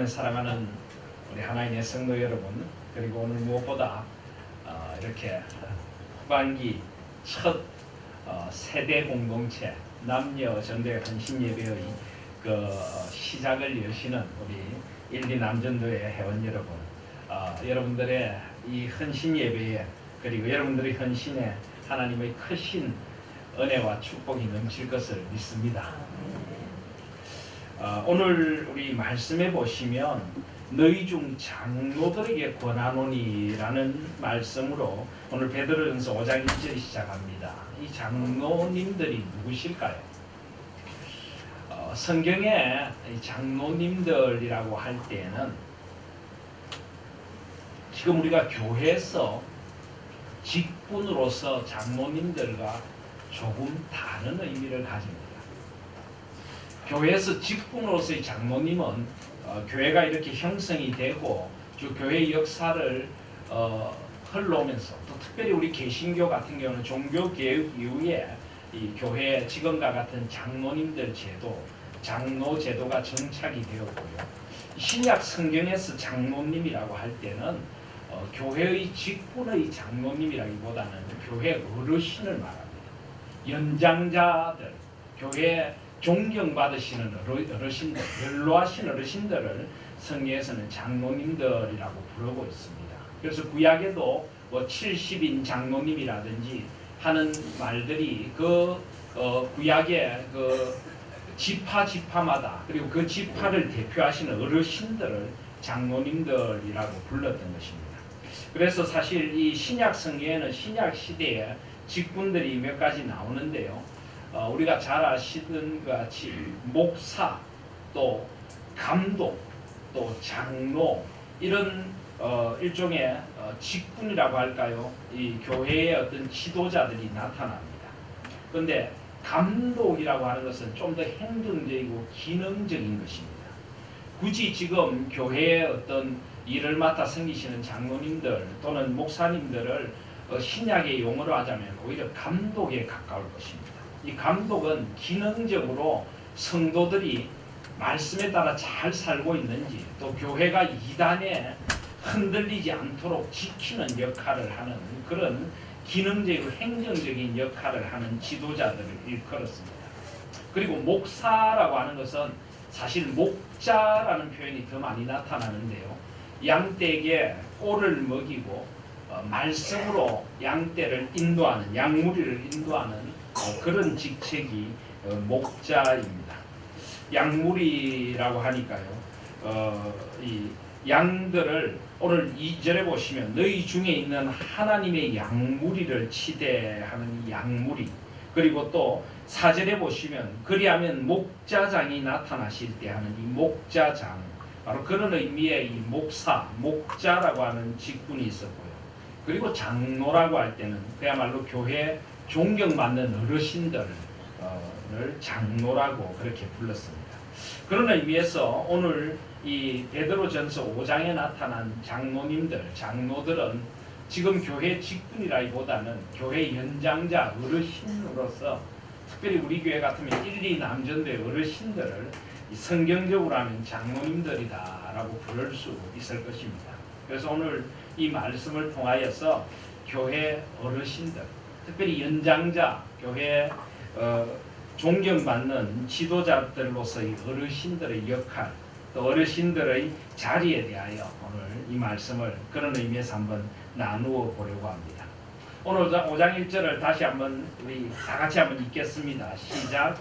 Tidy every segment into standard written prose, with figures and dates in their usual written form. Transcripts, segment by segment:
사랑하는 우리 하나님의 성도 여러분, 그리고 오늘 무엇보다 이렇게 후반기 첫 세대 공동체 남녀 전도의 헌신 예배의 그 시작을 여시는 우리 1, 2 남전도의 회원 여러분, 여러분들의 이 헌신 예배에, 그리고 여러분들의 헌신에 하나님의 크신 은혜와 축복이 넘칠 것을 믿습니다. 오늘 우리 말씀해 보시면 너희 중 장로들에게 권하노니라는 말씀으로 오늘 베드로전서 5장 1절이 시작합니다. 이 장로님들이 누구실까요? 성경에 장로님들이라고 할 때는 지금 우리가 교회에서 직분으로서 장로님들과 조금 다른 의미를 가집니다. 교회에서 직분으로서의 장로님은 교회가 이렇게 형성이 되고 교회의 역사를 흘러오면서, 또 특별히 우리 개신교 같은 경우는 종교개혁 이후에 이 교회 지금과 같은 장로님들 제도, 장로 제도가 정착이 되었고요. 신약 성경에서 장로님이라고 할 때는 교회의 직분의 장로님이라기보다는 교회 어르신을 말합니다. 연장자들, 교회 존경받으시는 어르신들, 연로하신 어르신들을 성경에서는 장로님들이라고 부르고 있습니다. 그래서 구약에도 뭐 70인 장로님이라든지 하는 말들이 그 구약의 그 지파마다, 그리고 그 지파를 대표하시는 어르신들을 장로님들이라고 불렀던 것입니다. 그래서 사실 이 신약 성경에는 신약 시대에 직분들이 몇 가지 나오는데요. 우리가 잘 아시는 것 같이 목사, 또 감독, 또 장로, 이런 일종의 직분이라고 할까요? 이 교회의 어떤 지도자들이 나타납니다. 그런데 감독이라고 하는 것은 좀 더 행정적이고 기능적인 것입니다. 굳이 지금 교회의 어떤 일을 맡아 섬기시는 장로님들 또는 목사님들을 신약의 용어로 하자면 오히려 감독에 가까울 것입니다. 이 감독은 기능적으로 성도들이 말씀에 따라 잘 살고 있는지, 또 교회가 이단에 흔들리지 않도록 지키는 역할을 하는 그런 기능적이고 행정적인 역할을 하는 지도자들을 일컬었습니다. 그리고 목사라고 하는 것은 사실 목자라는 표현이 더 많이 나타나는데요. 양떼에게 꼴을 먹이고 말씀으로 양떼를 인도하는, 양무리를 인도하는 그런 직책이 목자입니다. 양무리라고 하니까요. 이 양들을 오늘 2절에 보시면 너희 중에 있는 하나님의 양무리를 치대하는 이 양무리, 그리고 또 4절에 보시면 그리하면 목자장이 나타나실 때 하는 이 목자장, 바로 그런 의미의 이 목사, 목자라고 하는 직분이 있었고요. 그리고 장로라고 할 때는 그야말로 교회 존경받는 어르신들을 장로라고 그렇게 불렀습니다. 그런 의미에서 오늘 이 베드로전서 5장에 나타난 장로님들, 장로들은 지금 교회 직분이라기보다는 교회 연장자, 어르신으로서, 특별히 우리 교회 같으면 1, 2 남전도의 어르신들을 성경적으로 하면 장로님들이다라고 부를 수 있을 것입니다. 그래서 오늘 이 말씀을 통하여서 교회 어르신들, 특별히 연장자, 교회 존경받는 지도자들로서의 어르신들의 역할, 또 어르신들의 자리에 대하여 오늘 이 말씀을 그런 의미에서 한번 나누어 보려고 합니다. 오늘 5장 1절을 다시 한번 우리 다 같이 한번 읽겠습니다. 시작.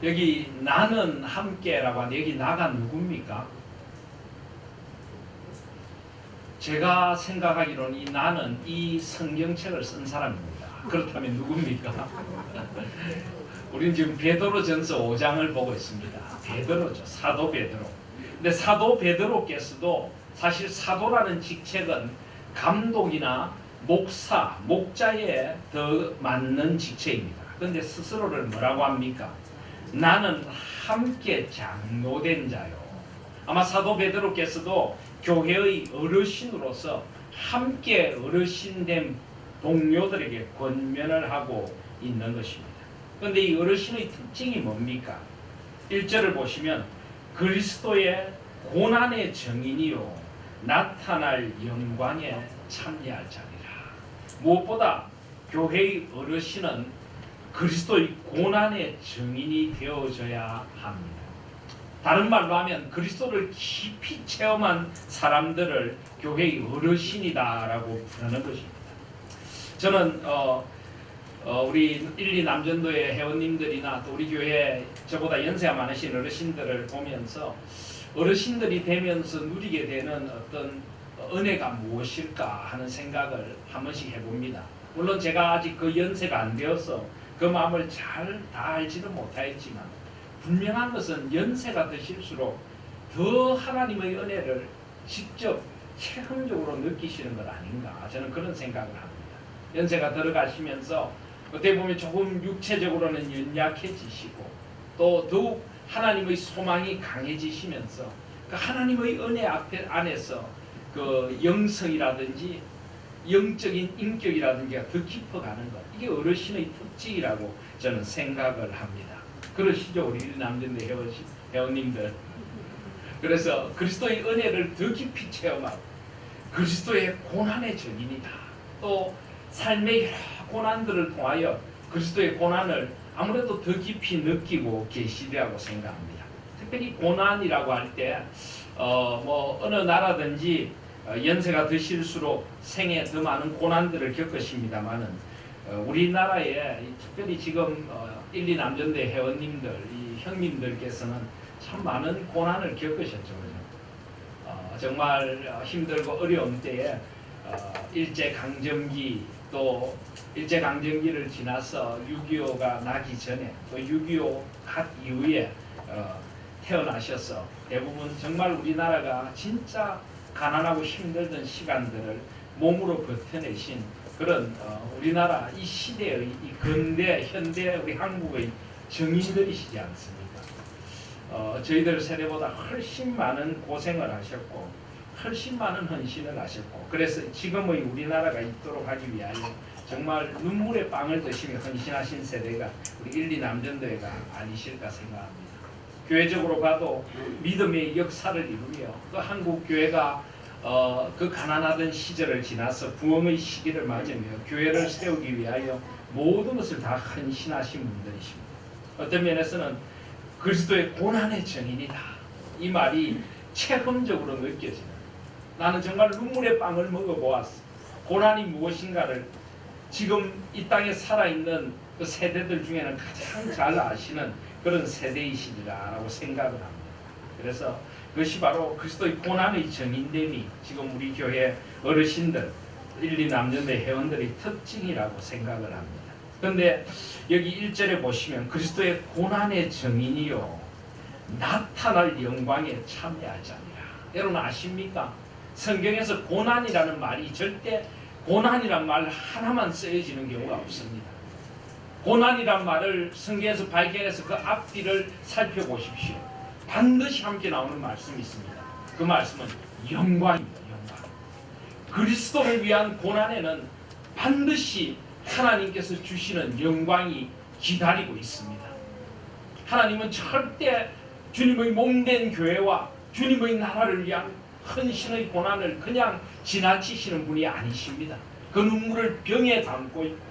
여기 나는 함께라고 하는데 여기 나가 누굽니까? 제가 생각하기로는 이 나는 이 성경책을 쓴 사람입니다. 그렇다면 누굽니까? 우리는 지금 베드로전서 5장을 보고 있습니다. 베드로죠. 사도 베드로. 근데 사도 베드로께서도 사실 사도라는 직책은 감독이나 목사, 목자에 더 맞는 직책입니다. 그런데 스스로를 뭐라고 합니까? 나는 함께 장로된 자요. 아마 사도 베드로께서도 교회의 어르신으로서 함께 어르신됨 동료들에게 권면을 하고 있는 것입니다. 그런데 이 어르신의 특징이 뭡니까? 1절을 보시면 그리스도의 고난의 정인이요 나타날 영광에 참여할 자리라. 무엇보다 교회의 어르신은 그리스도의 고난의 증인이 되어져야 합니다. 다른 말로 하면 그리스도를 깊이 체험한 사람들을 교회의 어르신이다라고 부르는 것입니다. 저는 우리 1, 2 남전도의 회원님들이나 또 우리 교회 저보다 연세가 많으신 어르신들을 보면서 어르신들이 되면서 누리게 되는 어떤 은혜가 무엇일까 하는 생각을 한 번씩 해봅니다. 물론 제가 아직 그 연세가 안 되어서 그 마음을 잘 다 알지는 못하였지만 분명한 것은 연세가 드실수록 더 하나님의 은혜를 직접 체험적으로 느끼시는 것 아닌가, 저는 그런 생각을 합니다. 연세가 들어가시면서 어떻게 보면 조금 육체적으로는 연약해지시고 또 더욱 하나님의 소망이 강해지시면서 그 하나님의 은혜 안에서 그 영성이라든지 영적인 인격이라든지가 더 깊어가는 것, 이게 어르신의 특징이라고 저는 생각을 합니다. 그러시죠, 우리 남전대 회원님들. 그래서 그리스도의 은혜를 더 깊이 체험하고 그리스도의 고난의 증인이다. 또 삶의 여러 고난들을 통하여 그리스도의 고난을 아무래도 더 깊이 느끼고 계시리라고 생각합니다. 특별히 고난이라고 할 때 어느 나라든지 연세가 드실수록 생에 더 많은 고난들을 겪으십니다만은 우리나라에 특별히 지금 1, 2 남전대 회원님들, 이 형님들께서는 참 많은 고난을 겪으셨죠. 그죠? 정말 힘들고 어려운 때에 일제강점기, 또 일제강점기를 지나서 6.25가 나기 전에 또 6.25 갓 이후에 태어나셔서 대부분 정말 우리나라가 진짜 가난하고 힘들던 시간들을 몸으로 버텨내신 그런 우리나라 이 시대의 이 근대 현대 우리 한국의 정인들이시지 않습니까? 저희들 세대보다 훨씬 많은 고생을 하셨고 훨씬 많은 헌신을 하셨고, 그래서 지금의 우리나라가 있도록 하기 위하여 정말 눈물의 빵을 드시며 헌신하신 세대가 우리 1, 2 남전도회가 아니실까 생각합니다. 교회적으로 봐도 믿음의 역사를 이루며 그 한국 교회가 그 가난하던 시절을 지나서 부흥의 시기를 맞으며 교회를 세우기 위하여 모든 것을 다 헌신하신 분들이십니다. 어떤 면에서는 그리스도의 고난의 증인이다, 이 말이 체험적으로 느껴지는, 나는 정말 눈물의 빵을 먹어보았어, 고난이 무엇인가를 지금 이 땅에 살아있는 그 세대들 중에는 가장 잘 아시는 그런 세대이시리라고 생각을 합니다. 그래서 그것이 바로 그리스도의 고난의 증인됨이 지금 우리 교회 어르신들 1, 2 남전대 회원들의 특징이라고 생각을 합니다. 그런데 여기 1절에 보시면 그리스도의 고난의 증인이요 나타날 영광에 참여할 자니라. 여러분 아십니까? 성경에서 고난이라는 말이 절대 고난이란 말 하나만 쓰여지는 경우가 없습니다. 고난이란 말을 성경에서 발견해서 그 앞뒤를 살펴보십시오. 반드시 함께 나오는 말씀이 있습니다. 그 말씀은 영광입니다. 영광. 그리스도를 위한 고난에는 반드시 하나님께서 주시는 영광이 기다리고 있습니다. 하나님은 절대 주님의 몸된 교회와 주님의 나라를 위한 헌신의 고난을 그냥 지나치시는 분이 아니십니다. 그 눈물을 병에 담고 있고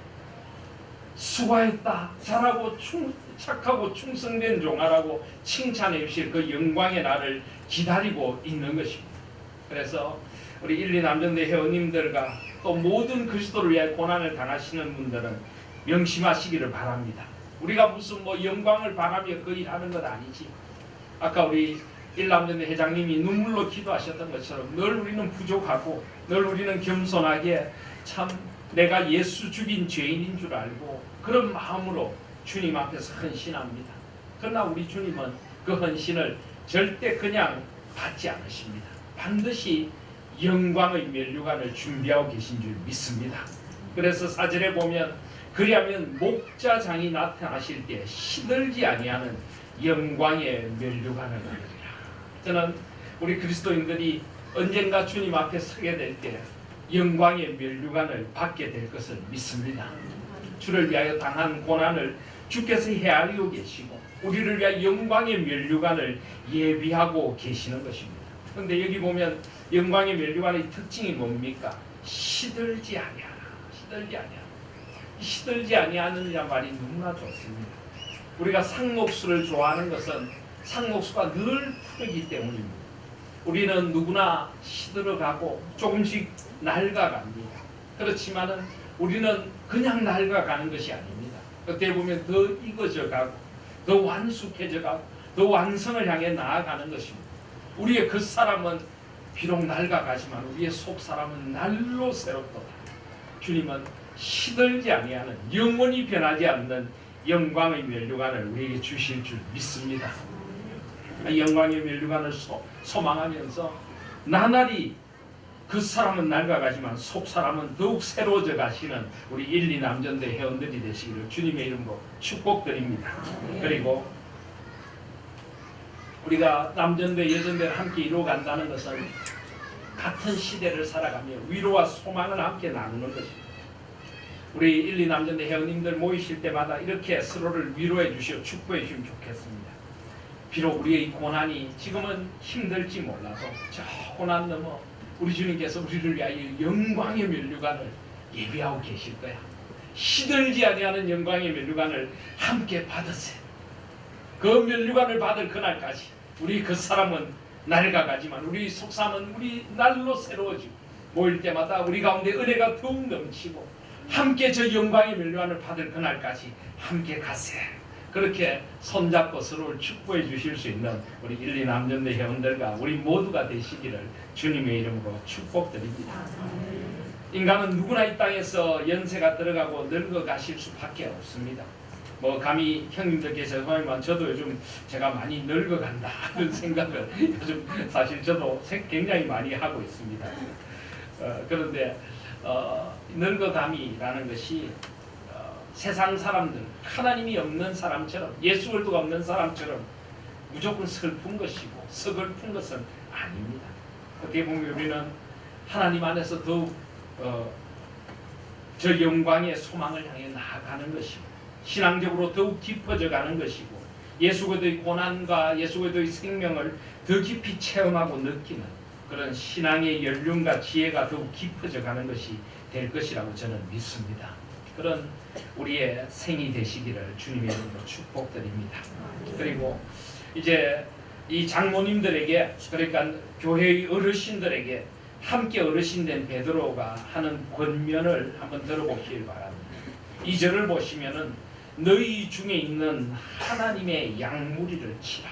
수고했다, 잘하고 착하고 충성된 종아라고 칭찬해 주실 그 영광의 날을 기다리고 있는 것입니다. 그래서 우리 1, 2 남전대 회원님들과 또 모든 그리스도를 위해 고난을 당하시는 분들은 명심하시기를 바랍니다. 우리가 무슨 영광을 바라며 그 일하는 것 아니지. 아까 우리 1남전대 회장님이 눈물로 기도하셨던 것처럼 늘 우리는 부족하고 늘 우리는 겸손하게 참 내가 예수 죽인 죄인인 줄 알고 그런 마음으로 주님 앞에서 헌신합니다. 그러나 우리 주님은 그 헌신을 절대 그냥 받지 않으십니다. 반드시 영광의 면류관을 준비하고 계신 줄 믿습니다. 그래서 4절에 보면 그리하면 목자장이 나타나실 때 시들지 아니하는 영광의 면류관을 받으리라. 저는 우리 그리스도인들이 언젠가 주님 앞에 서게 될 때 영광의 면류관을 받게 될 것을 믿습니다. 주를 위하여 당한 고난을 주께서 헤아리고 계시고 우리를 위하여 영광의 면류관을 예비하고 계시는 것입니다. 그런데 여기 보면 영광의 면류관의 특징이 뭡니까? 시들지 아니하라. 시들지 아니하라. 시들지 아니하는 말이 너무나 좋습니다. 우리가 상록수를 좋아하는 것은 상록수가 늘 푸르기 때문입니다. 우리는 누구나 시들어가고 조금씩 낡아갑니다. 그렇지만은 우리는 그냥 낡아가는 것이 아닙니다. 그때 보면 더 익어져 가고 더 완숙해져 가고 더 완성을 향해 나아가는 것입니다. 우리의 겉사람은 비록 낡아가지만 우리의 속사람은 날로 새롭도다. 주님은 시들지 아니하는 영원히 변하지 않는 영광의 면류관을 우리에게 주실 줄 믿습니다. 영광의 면류관을 소망하면서 나날이 그 사람은 낡아가지만 속 사람은 더욱 새로워져 가시는 우리 1, 2 남전대 회원들이 되시기를 주님의 이름으로 축복드립니다. 그리고 우리가 남전대 여전대를 함께 이루어간다는 것은 같은 시대를 살아가며 위로와 소망을 함께 나누는 것입니다. 우리 1, 2 남전대 회원님들 모이실 때마다 이렇게 서로를 위로해 주시고 축복해 주시면 좋겠습니다. 비록 우리의 고난이 지금은 힘들지 몰라도 저 고난 넘어 우리 주님께서 우리를 위하여 영광의 면류관을 예비하고 계실 거야. 시들지 아니하는 영광의 면류관을 함께 받으세요. 그 면류관을 받을 그날까지 우리 그 사람은 낡아가지만 우리 속사람은 우리 날로 새로워지고 모일 때마다 우리 가운데 은혜가 더욱 넘치고 함께 저 영광의 면류관을 받을 그날까지 함께 가세요. 그렇게 손잡고 서로를 축복해 주실 수 있는 우리 1, 2 남전대 회원들과 우리 모두가 되시기를 주님의 이름으로 축복드립니다. 인간은 누구나 이 땅에서 연세가 들어가고 늙어가실 수밖에 없습니다. 뭐 감히 형님들께서 하지만 저도 요즘 제가 많이 늙어간다 하는 생각을 요즘 사실 저도 굉장히 많이 하고 있습니다. 그런데 늙어감이라는 것이 세상 사람들, 하나님이 없는 사람처럼 예수 그리스도가 없는 사람처럼 무조건 슬픈 것이고 서글픈 것은 아닙니다. 어떻게 보면 우리는 하나님 안에서 더욱 저 영광의 소망을 향해 나아가는 것이고 신앙적으로 더욱 깊어져 가는 것이고 예수 그리스도의 고난과 예수 그리스도의 생명을 더 깊이 체험하고 느끼는 그런 신앙의 연륜과 지혜가 더욱 깊어져 가는 것이 될 것이라고 저는 믿습니다. 그런 우리의 생이 되시기를 주님의 이름으로 축복드립니다. 그리고 이제 이 장로님들에게 그러니까 교회의 어르신들에게 함께 어르신 된 베드로가 하는 권면을 한번 들어보시길 바랍니다. 2절을 보시면은 너희 중에 있는 하나님의 양무리를 치라.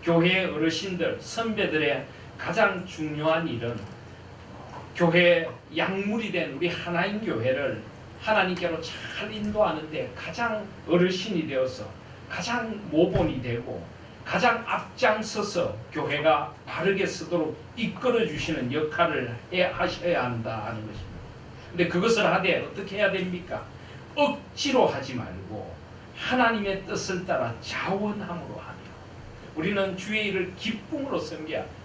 교회의 어르신들, 선배들의 가장 중요한 일은 교회 양물이 된 우리 하나님 교회를 하나님께로 잘 인도하는데 가장 어르신이 되어서 가장 모본이 되고 가장 앞장서서 교회가 바르게 서도록 이끌어 주시는 역할을 하셔야 한다는 것입니다. 근데 그것을 하되 어떻게 해야 됩니까? 억지로 하지 말고 하나님의 뜻을 따라 자원함으로 하며 우리는 주의 일을 기쁨으로 섬겨야 합니다.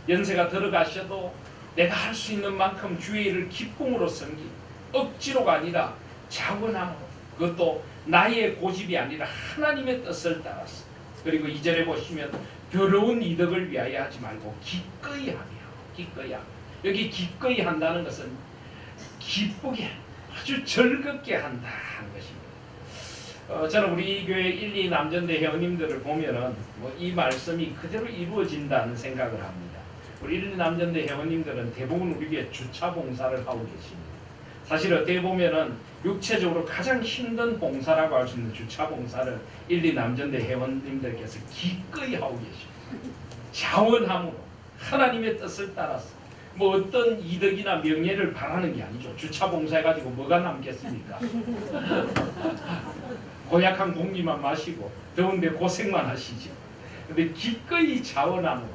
연세가 들어가셔도 내가 할 수 있는 만큼 주의 일을 기쁨으로 섬기고 억지로가 아니라 자원함으로 그것도 나의 고집이 아니라 하나님의 뜻을 따라서 그리고 2절에 보시면 더러운 이득을 위하여 하지 말고 기꺼이 하며 기꺼이 하며 여기 기꺼이 한다는 것은 기쁘게 아주 즐겁게 한다는 것입니다. 저는 우리 교회 1, 2 남전대 회원님들을 보면은 이 말씀이 그대로 이루어진다는 생각을 합니다. 우리 1, 2 남전대 회원님들은 대부분 우리 교회 주차 봉사를 하고 계십니다. 사실 어떻게 보면은 육체적으로 가장 힘든 봉사라고 할 수 있는 주차 봉사를 1, 2 남전대 회원님들께서 기꺼이 하고 계십니다. 자원함으로 하나님의 뜻을 따라서 뭐 어떤 이득이나 명예를 바라는 게 아니죠. 주차 봉사해가지고 뭐가 남겠습니까? 고약한 공기만 마시고 더운데 고생만 하시죠. 근데 기꺼이 자원함으로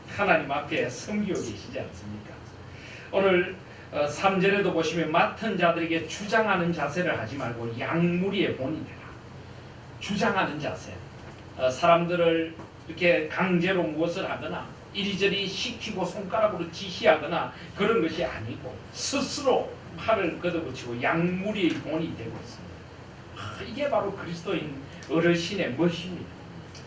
하나님 앞에 섬기고 계시지 않습니까? 오늘 3절에도 보시면 맡은 자들에게 주장하는 자세를 하지 말고 양무리의 본이 되라. 주장하는 자세. 사람들을 이렇게 강제로 무엇을 하거나 이리저리 시키고 손가락으로 지시하거나 그런 것이 아니고 스스로 팔을 걷어붙이고 양무리의 본이 되고 있습니다. 이게 바로 그리스도인 어르신의 멋입니다.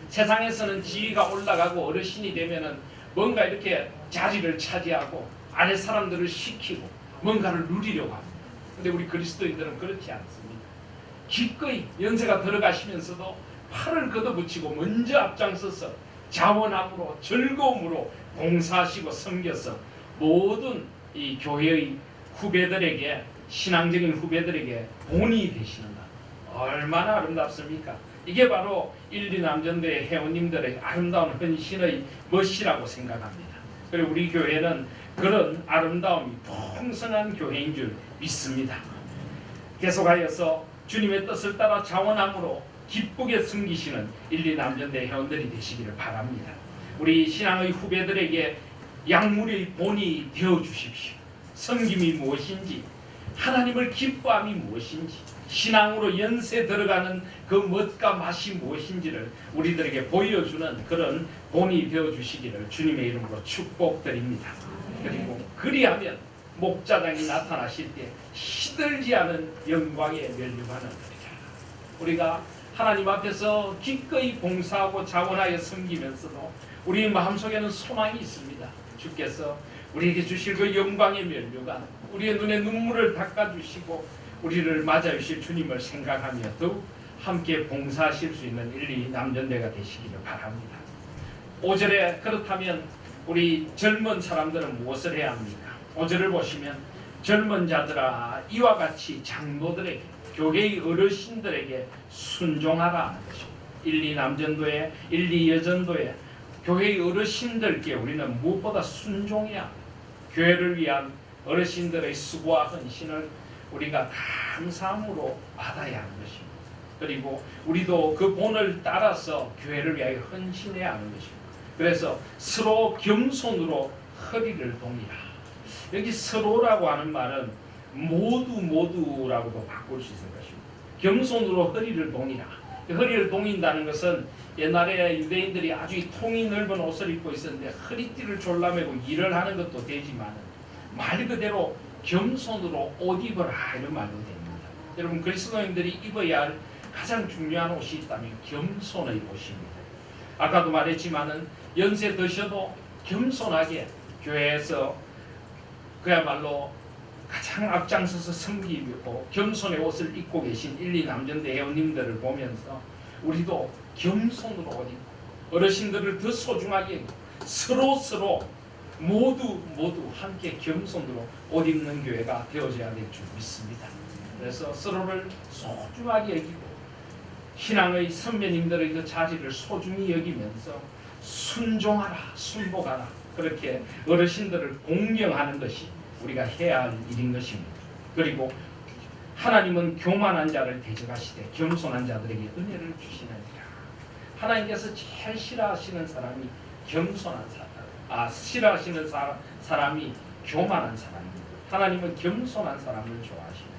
세상에서는 지위가 올라가고 어르신이 되면은 뭔가 이렇게 자리를 차지하고 아래 사람들을 시키고 뭔가를 누리려고 합니다. 근데 우리 그리스도인들은 그렇지 않습니다. 기꺼이 연세가 들어가시면서도 팔을 걷어붙이고 먼저 앞장서서 자원함으로 즐거움으로 봉사하시고 섬겨서 모든 이 교회의 후배들에게, 신앙적인 후배들에게 본이 되시는가. 얼마나 아름답습니까? 이게 바로 1, 2 남전도의 회원님들의 아름다운 헌신의 멋이라고 생각합니다. 그리고 우리 교회는 그런 아름다움이 풍성한 교회인 줄 믿습니다. 계속하여서 주님의 뜻을 따라 자원함으로 기쁘게 섬기시는 1, 2 남전대 회원들이 되시기를 바랍니다. 우리 신앙의 후배들에게 약물의 본이 되어 주십시오. 섬김이 무엇인지, 하나님을 기뻐함이 무엇인지, 신앙으로 연세 들어가는 그 멋과 맛이 무엇인지를 우리들에게 보여주는 그런 본이 되어 주시기를 주님의 이름으로 축복드립니다. 그리고 그리하면 목자장이 나타나실 때 시들지 않은 영광의 면류관을 드리자. 우리가 하나님 앞에서 기꺼이 봉사하고 자원하여 섬기면서도 우리 마음속에는 소망이 있습니다. 주께서 우리에게 주실 그 영광의 면류관, 우리의 눈에 눈물을 닦아주시고 우리를 맞아주실 주님을 생각하며 더욱 함께 봉사하실 수 있는 1, 2 남전대가 되시기를 바랍니다. 5절에 그렇다면 우리 젊은 사람들은 무엇을 해야 합니까? 5절을 보시면 젊은 자들아 이와 같이 장로들에게, 교회의 어르신들에게 순종하라 하는 것입니다. 1, 2 남전도에, 1, 2 여전도에 교회의 어르신들께 우리는 무엇보다 순종해야 합니다. 교회를 위한 어르신들의 수고와 헌신을 우리가 감사함으로 받아야 하는 것입니다. 그리고 우리도 그 본을 따라서 교회를 위하여 헌신해야 하는 것입니다. 그래서 서로 겸손으로 허리를 동이라. 여기 서로라고 하는 말은 모두라고도 바꿀 수 있을 것입니다. 겸손으로 허리를 동이라. 허리를 동인다는 것은 옛날에 유대인들이 아주 통이 넓은 옷을 입고 있었는데 허리띠를 졸라매고 일을 하는 것도 되지만 말 그대로 겸손으로 옷 입어라 이런 말도 됩니다. 여러분 그리스도인들이 입어야 할 가장 중요한 옷이 있다면 겸손의 옷입니다. 아까도 말했지만은 연세 드셔도 겸손하게 교회에서 그야말로 가장 앞장서서 섬기고 겸손의 옷을 입고 계신 1, 2 남전대 회원님들을 보면서 우리도 겸손으로 옷 입고 어르신들을 더 소중하게 여기고 서로 모두 함께 겸손으로 옷 입는 교회가 되어져야 될 줄 믿습니다. 그래서 서로를 소중하게 여기고 신앙의 선배님들의 그 자리를 소중히 여기면서 순종하라, 순복하라, 그렇게 어르신들을 공경하는 것이 우리가 해야 할 일인 것입니다. 그리고 하나님은 교만한 자를 대적하시되 겸손한 자들에게 은혜를 주시느니라. 하나님께서 제일 싫어하시는 사람이 겸손한 사람, 싫어하시는 사람이 교만한 사람입니다. 하나님은 겸손한 사람을 좋아하십니다.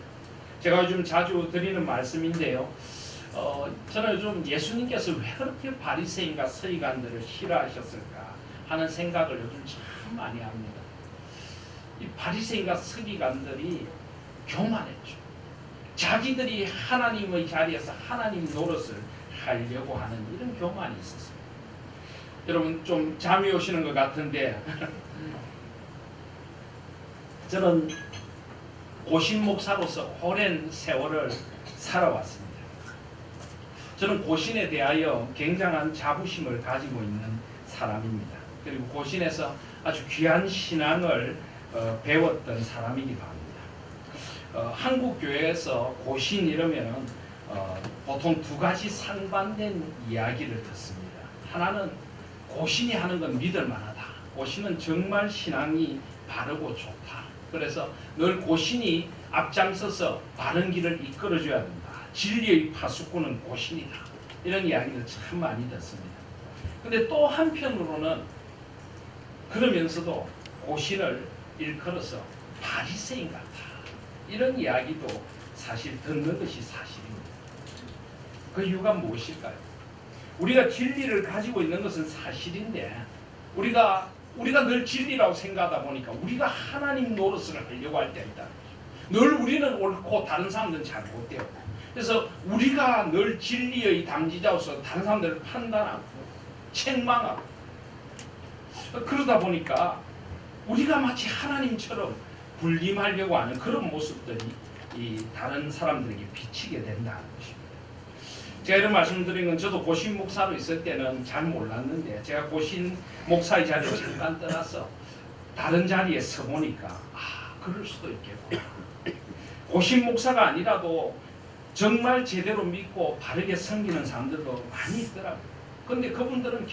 제가 요즘 자주 드리는 말씀인데요. 저는 요즘 예수님께서 왜 그렇게 바리새인과 서기관들을 싫어하셨을까 하는 생각을 요즘 참 많이 합니다. 이 바리새인과 서기관들이 교만했죠. 자기들이 하나님의 자리에서 하나님 노릇을 하려고 하는 이런 교만이 있었습니다. 여러분 좀 잠이 오시는 것 같은데 저는 고신 목사로서 오랜 세월을 살아왔습니다. 저는 고신에 대하여 굉장한 자부심을 가지고 있는 사람입니다. 그리고 고신에서 아주 귀한 신앙을 배웠던 사람이기도 합니다. 한국 교회에서 고신 이러면은 보통 두 가지 상반된 이야기를 듣습니다. 하나는 고신이 하는 건 믿을 만하다. 고신은 정말 신앙이 바르고 좋다. 그래서 늘 고신이 앞장서서 바른 길을 이끌어줘야 된다. 진리의 파수꾼은 고신이다. 이런 이야기를 참 많이 듣습니다. 근데 또 한편으로는 그러면서도 고신을 일컬어서 바리새인 같다. 이런 이야기도 사실 듣는 것이 사실입니다. 그 이유가 무엇일까요? 우리가 진리를 가지고 있는 것은 사실인데 우리가 우리가 늘 진리라고 생각하다 보니까 우리가 하나님 노릇을 하려고 할 때가 있다. 늘 우리는 옳고 다른 사람들은 잘못되고, 그래서 우리가 늘 진리의 당지자로서 다른 사람들을 판단하고 책망하고, 그러다 보니까 우리가 마치 하나님처럼 군림하려고 하는 그런 모습들이 이 다른 사람들에게 비치게 된다는 것입니다. 제가 이런 말씀드린 건 저도 고신 목사로 있을 때는 잘 몰랐는데, 제가 고신 목사의 자리를 잠깐 떠나서 다른 자리에 서보니까 그럴 수도 있겠고, 고신 목사가 아니라도 정말 제대로 믿고 바르게 섬기는 사람들도 많이 있더라고요. 그런데 그분들은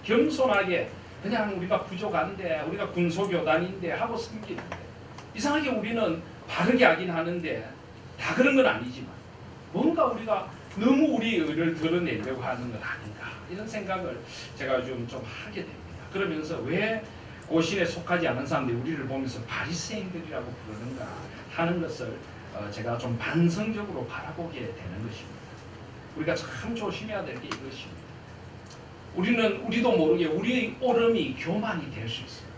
겸손하게 그냥 우리가 부족한데, 우리가 군소교단인데 하고 섬기는데, 이상하게 우리는 바르게 하긴 하는데 다 그런 건 아니지만 뭔가 우리가 너무 우리 의를 드러내려고 하는 건 아닌가, 이런 생각을 제가 좀 하게 됩니다. 그러면서 왜 고신에 속하지 않은 사람들이 우리를 보면서 바리새인들이라고 부르는가 하는 것을 제가 좀 반성적으로 바라보게 되는 것입니다. 우리가 참 조심해야 될 게 이것입니다. 우리도 모르게 우리의 오름이 교만이 될 수 있습니다.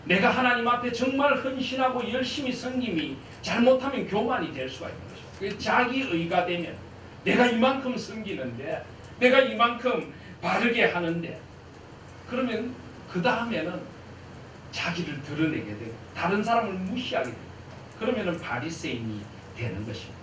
내가 하나님 앞에 정말 헌신하고 열심히 섬김이 잘못하면 교만이 될 수가 있는 것입니다. 자기의가 되면 내가 이만큼 섬기는데, 내가 이만큼 바르게 하는데, 그러면 그 다음에는 자기를 드러내게 되고 다른 사람을 무시하게 됩니다. 그러면 바리새인이 되는 것입니다.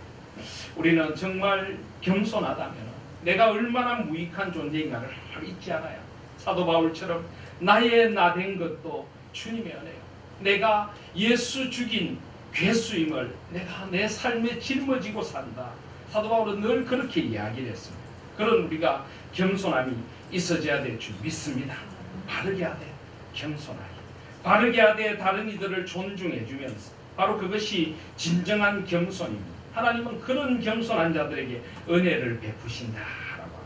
우리는 정말 겸손하다면 내가 얼마나 무익한 존재인가를 잊지 않아요. 사도 바울처럼 나의 나된 것도 주님의 은혜요, 내가 예수 죽인 괴수임을 내가 내 삶에 짊어지고 산다. 사도 바울은 늘 그렇게 이야기를 했습니다. 그런 우리가 겸손함이 있어져야 될 줄 믿습니다. 바르게 하되 겸손하게, 바르게 하되 다른 이들을 존중해 주면서, 바로 그것이 진정한 겸손입니다. 하나님은 그런 겸손한 자들에게 은혜를 베푸신다라고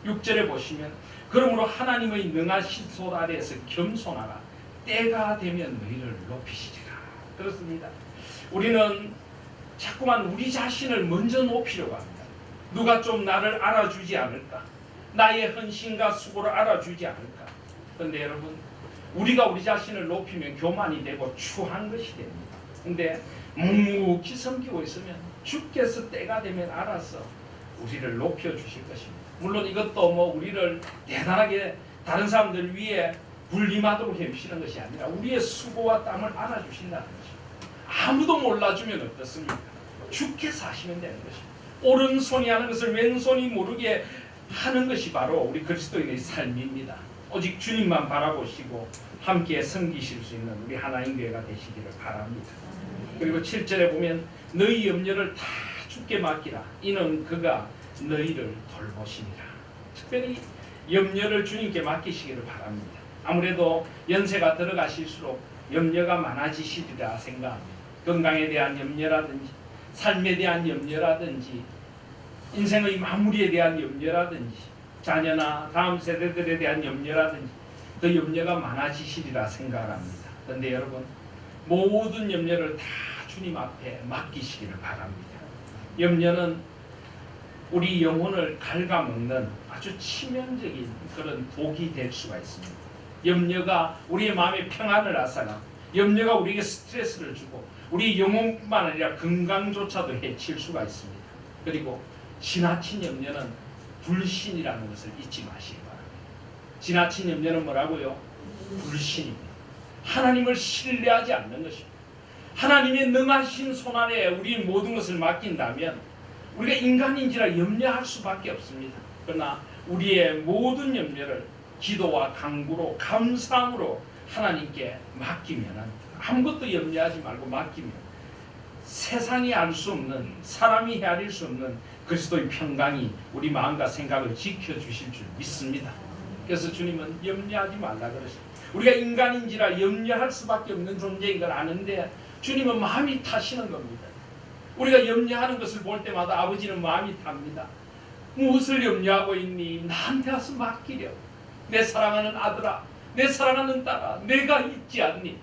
합니다. 6절에 보시면, 그러므로 하나님의 능하신 손 아래에서 겸손하라, 때가 되면 너희를 높이시리라. 그렇습니다. 우리는 자꾸만 우리 자신을 먼저 높이려고 합니다. 누가 좀 나를 알아주지 않을까, 나의 헌신과 수고를 알아주지 않을까. 그런데 여러분, 우리가 우리 자신을 높이면 교만이 되고 추한 것이 됩니다. 근데 묵묵히 섬기고 있으면 주께서 때가 되면 알아서 우리를 높여주실 것입니다. 물론 이것도 우리를 대단하게 다른 사람들 위에 군림하도록 해주시는 것이 아니라 우리의 수고와 땀을 알아주신다는 것입니다. 아무도 몰라주면 어떻습니까? 주께서 하시면 되는 것입니다. 오른손이 하는 것을 왼손이 모르게 하는 것이 바로 우리 그리스도인의 삶입니다. 오직 주님만 바라보시고 함께 섬기실 수 있는 우리 하나님 교회가 되시기를 바랍니다. 그리고 7절에 보면 너희 염려를 다 주께 맡기라, 이는 그가 너희를 돌보시니라. 특별히 염려를 주님께 맡기시기를 바랍니다. 아무래도 연세가 들어가실수록 염려가 많아지시리라 생각합니다. 건강에 대한 염려라든지, 삶에 대한 염려라든지, 인생의 마무리에 대한 염려라든지, 자녀나 다음 세대들에 대한 염려라든지, 그 염려가 많아지시리라 생각합니다. 그런데 여러분, 모든 염려를 다 주님 앞에 맡기시기를 바랍니다. 염려는 우리 영혼을 갉아먹는 아주 치명적인 그런 독이 될 수가 있습니다. 염려가 우리의 마음에 평안을 앗아가, 염려가 우리에게 스트레스를 주고 우리 영혼뿐만 아니라 건강조차도 해칠 수가 있습니다. 그리고 지나친 염려는 불신이라는 것을 잊지 마시기 바랍니다. 지나친 염려는 뭐라고요? 불신입니다. 하나님을 신뢰하지 않는 것입니다. 하나님의 능하신 손안에 우리 모든 것을 맡긴다면 우리가 인간인지라 염려할 수밖에 없습니다. 그러나 우리의 모든 염려를 기도와 간구로, 감사함으로 하나님께 맡기면, 아무것도 염려하지 말고 맡기면 세상이 알 수 없는, 사람이 헤아릴 수 없는 그리스도의 평강이 우리 마음과 생각을 지켜주실 줄 믿습니다. 그래서 주님은 염려하지 말라 그러십니다. 우리가 인간인지라 염려할 수밖에 없는 존재인 걸 아는데 주님은 마음이 타시는 겁니다. 우리가 염려하는 것을 볼 때마다 아버지는 마음이 탑니다. 무엇을 염려하고 있니? 나한테 와서 맡기려. 내 사랑하는 아들아, 내 사랑하는 딸아, 내가 있지 않니?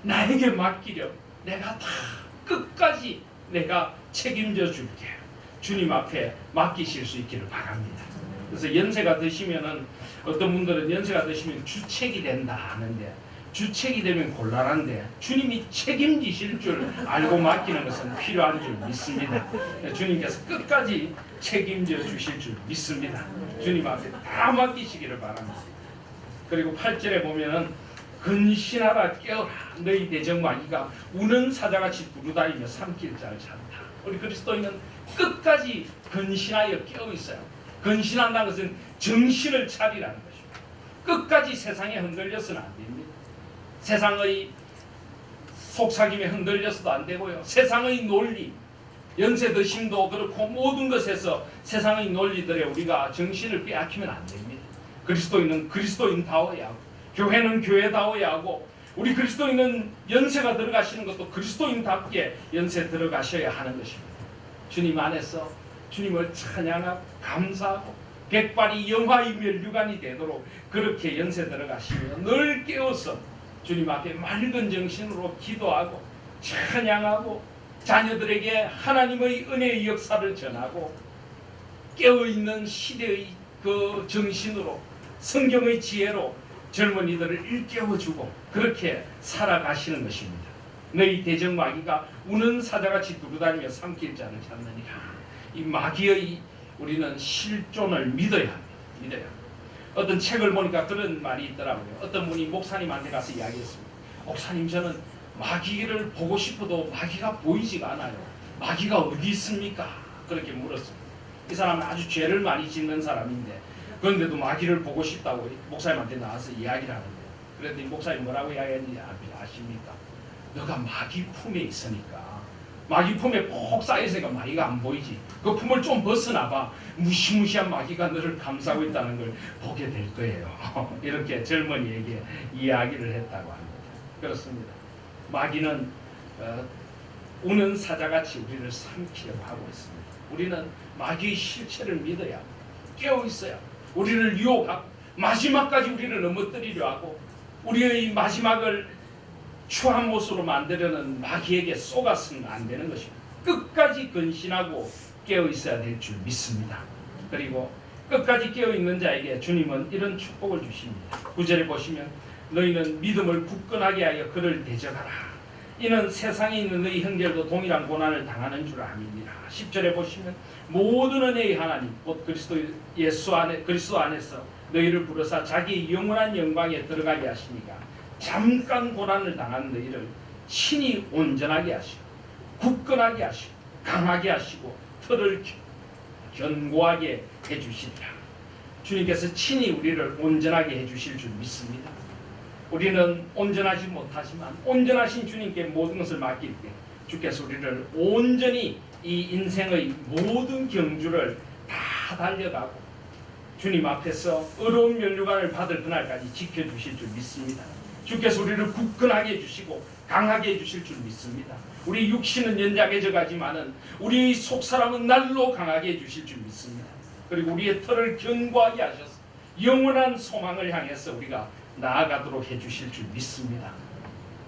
나에게 맡기려. 내가 다 끝까지 내가 책임져 줄게. 주님 앞에 맡기실 수 있기를 바랍니다. 그래서 연세가 드시면은 어떤 분들은 연세가 드시면 주책이 된다 하는데 주책이 되면 곤란한데 주님이 책임지실 줄 알고 맡기는 것은 필요한 줄 믿습니다. 주님께서 끝까지 책임져 주실 줄 믿습니다. 주님 앞에 다 맡기시기를 바랍니다. 그리고 8절에 보면은 근신하라 깨어라 너희 대적마귀가 우는 사자같이 두루다니며 삼킬 자를 찾다. 우리 그리스도인은 끝까지 근신하여 깨어 있어요. 근신한다는 것은 정신을 차리라는 것입니다. 끝까지 세상에 흔들려서는 안 됩니다. 세상의 속삭임에 흔들려서도 안 되고요. 세상의 논리, 연세 드심도 그렇고 모든 것에서 세상의 논리들에 우리가 정신을 빼앗기면 안 됩니다. 그리스도인은 그리스도인다워야 하고 교회는 교회다워야 하고 우리 그리스도인은 연세가 들어가시는 것도 그리스도인답게 연세 들어가셔야 하는 것입니다. 주님 안에서 주님을 찬양하고 감사하고 백발이 영화의 면류관이 되도록 그렇게 연세 들어가시며 늘 깨어서 주님 앞에 맑은 정신으로 기도하고 찬양하고 자녀들에게 하나님의 은혜의 역사를 전하고 깨어있는 시대의 그 정신으로 성경의 지혜로 젊은이들을 일깨워주고 그렇게 살아가시는 것입니다. 너희 대적마귀가 우는 사자같이 두루다니며 삼킬 자를 찾느니라. 이 마귀의 우리는 실존을 믿어야 합니다. 믿어야 합니다. 어떤 책을 보니까 그런 말이 있더라고요. 어떤 분이 목사님한테 가서 이야기했습니다. 목사님 저는 마귀를 보고 싶어도 마귀가 보이지가 않아요. 마귀가 어디 있습니까? 그렇게 물었습니다. 이 사람은 아주 죄를 많이 짓는 사람인데 그런데도 마귀를 보고 싶다고 목사님한테 나와서 이야기를 하는데 그랬더니 목사님 뭐라고 이야기했는지 아십니까? 너가 마귀 품에 있으니까 마귀 품에 꼭 쌓여있으니까 마귀가 안 보이지. 그 품을 좀 벗어나봐. 무시무시한 마귀가 너를 감싸고 있다는 걸 보게 될 거예요. 이렇게 젊은이에게 이야기를 했다고 합니다. 그렇습니다. 마귀는 우는 사자같이 우리를 삼키려고 하고 있습니다. 우리는 마귀의 실체를 믿어야 합니다. 깨어있어야 우리를 유혹하고 마지막까지 우리를 넘어뜨리려 하고 우리의 마지막을 추한 모습으로 만들려는 마귀에게 속아서는 안 되는 것입니다. 끝까지 근신하고 깨어있어야 될 줄 믿습니다. 그리고 끝까지 깨어있는 자에게 주님은 이런 축복을 주십니다. 9절에 보시면 너희는 믿음을 굳건하게 하여 그를 대적하라. 이는 세상에 있는 너희 형제들도 동일한 고난을 당하는 줄 아미니라. 10절에 보시면 모든 은혜의 하나님 곧 그리스도 안에서 너희를 부르사 자기의 영원한 영광에 들어가게 하시니까 잠깐 고난을 당한 너희를 친히 온전하게 하시고 굳건하게 하시고 강하게 하시고 털을 견고하게 해주시리라. 주님께서 친히 우리를 온전하게 해주실 줄 믿습니다. 우리는 온전하지 못하지만 온전하신 주님께 모든 것을 맡길 때 주께서 우리를 온전히 이 인생의 모든 경주를 다 달려가고 주님 앞에서 의로운 면류관을 받을 그날까지 지켜주실 줄 믿습니다. 주께서 우리를 굳건하게 해주시고 강하게 해주실 줄 믿습니다. 우리 육신은 연약해져 가지만은 우리 속사람은 날로 강하게 해주실 줄 믿습니다. 그리고 우리의 털을 견고하게 하셔서 영원한 소망을 향해서 우리가 나아가도록 해주실 줄 믿습니다.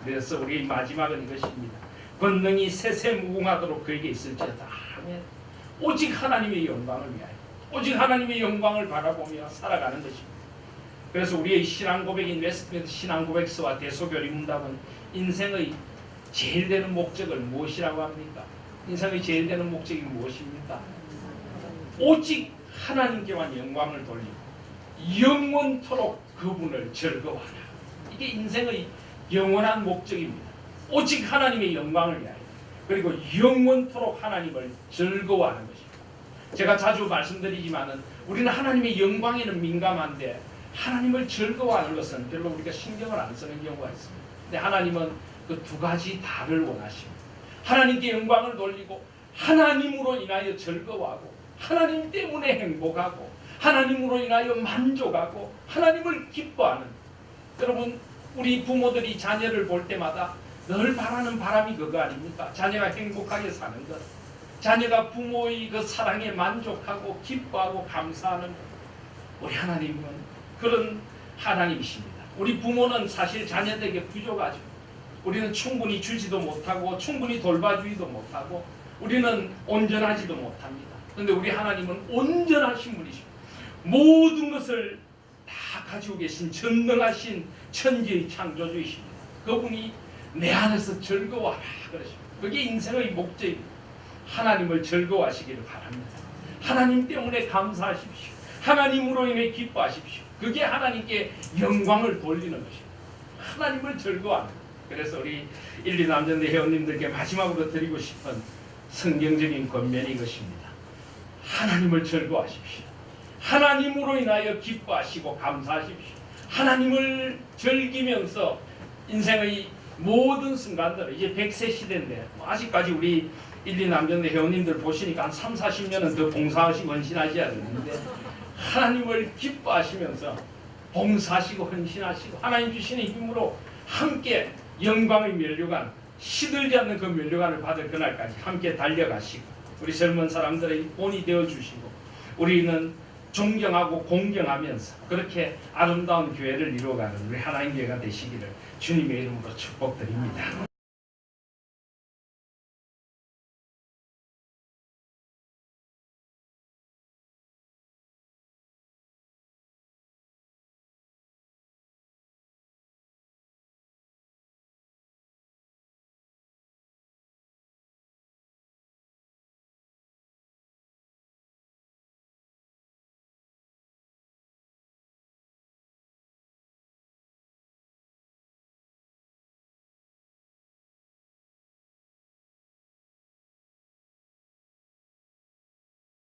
그래서 우리의 마지막은 이것입니다. 권능이 세세무궁하도록 그에게 있을지어다. 아멘. 오직 하나님의 영광을 위하여 오직 하나님의 영광을 바라보며 살아가는 것입니다. 그래서 우리의 신앙 고백인 웨스트민스터 신앙 고백서와 대소교리 문답은 인생의 제일 되는 목적을 무엇이라고 합니까? 인생의 제일 되는 목적이 무엇입니까? 오직 하나님께만 영광을 돌리고 영원토록 그분을 즐거워하라. 이게 인생의 영원한 목적입니다. 오직 하나님의 영광을 위하여 그리고 영원토록 하나님을 즐거워하는 것입니다. 제가 자주 말씀드리지만은 우리는 하나님의 영광에는 민감한데 하나님을 즐거워하는 것은 별로 우리가 신경을 안 쓰는 경우가 있습니다. 근데 하나님은 그 두 가지 다를 원하십니다. 하나님께 영광을 돌리고 하나님으로 인하여 즐거워하고 하나님 때문에 행복하고 하나님으로 인하여 만족하고 하나님을 기뻐하는. 여러분 우리 부모들이 자녀를 볼 때마다 늘 바라는 바람이 그거 아닙니까? 자녀가 행복하게 사는 것, 자녀가 부모의 그 사랑에 만족하고 기뻐하고 감사하는 것. 우리 하나님은 그런 하나님이십니다. 우리 부모는 사실 자녀들에게 부족하죠. 우리는 충분히 주지도 못하고 충분히 돌봐주지도 못하고 우리는 온전하지도 못합니다. 그런데 우리 하나님은 온전하신 분이십니다. 모든 것을 다 가지고 계신 전능하신 천지의 창조주이십니다. 그분이 내 안에서 즐거워하라 그러십니다. 그게 인생의 목적입니다. 하나님을 즐거워하시기를 바랍니다. 하나님 때문에 감사하십시오. 하나님으로 인해 기뻐하십시오. 그게 하나님께 영광을 돌리는 것입니다. 하나님을 즐거워하는. 그래서 우리 1, 2 남전대 회원님들께 마지막으로 드리고 싶은 성경적인 권면이 이것입니다. 하나님을 즐거워하십시오. 하나님으로 인하여 기뻐하시고 감사하십시오. 하나님을 즐기면서 인생의 모든 순간들, 이제 100세 시대인데 아직까지 우리 1, 2 남전대 회원님들 보시니까 한 3, 40년은 더 봉사하시고 헌신하셔야 되는데 하나님을 기뻐하시면서 봉사하시고 헌신하시고 하나님 주시는 힘으로 함께 영광의 면류관, 시들지 않는 그 면류관을 받을 그날까지 함께 달려가시고 우리 젊은 사람들의 본이 되어주시고 우리는 존경하고 공경하면서 그렇게 아름다운 교회를 이루어가는 우리 하나님 교회가 되시기를 주님의 이름으로 축복드립니다.